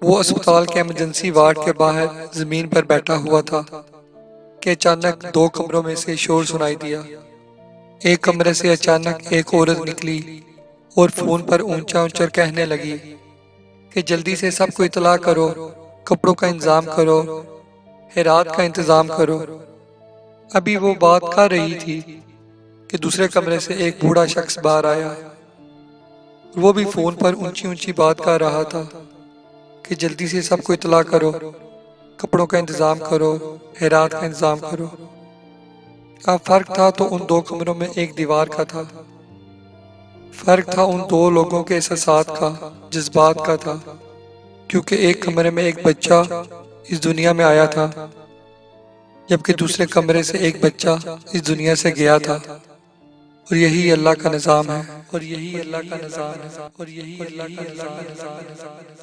وہ اسپتال کے ایمرجنسی وارڈ کے باہر زمین پر بیٹھا ہوا تھا کہ اچانک 2 کمروں میں سے شور سنائی دیا۔ ایک کمرے سے اچانک ایک عورت نکلی اور فون پر اونچا اونچا کہنے لگی کہ جلدی سے سب کو اطلاع کرو، کپڑوں کا انتظام کرو، ہیرات کا انتظام کرو۔ ابھی وہ بات کر رہی تھی کہ دوسرے کمرے سے ایک بوڑھا شخص باہر آیا، وہ بھی فون پر اونچی اونچی بات کر رہا تھا کہ جلدی سے سب کو اطلاع کرو، کپڑوں کا انتظام کرو، ہیرات کا انتظام کرو۔ اب فرق تھا تو ان 2 کمروں میں ایک دیوار کا تھا، فرق تھا ان 2 لوگوں کے احساسات کا، جذبات کا تھا، کیونکہ ایک کمرے میں ایک بچہ اس دنیا میں آیا تھا، جبکہ دوسرے کمرے سے ایک بچہ اس دنیا سے گیا تھا۔ اور یہی اللہ کا نظام ہے، اور یہی اللہ کا نظام ہے، اور یہی اللہ کا نظام ہے۔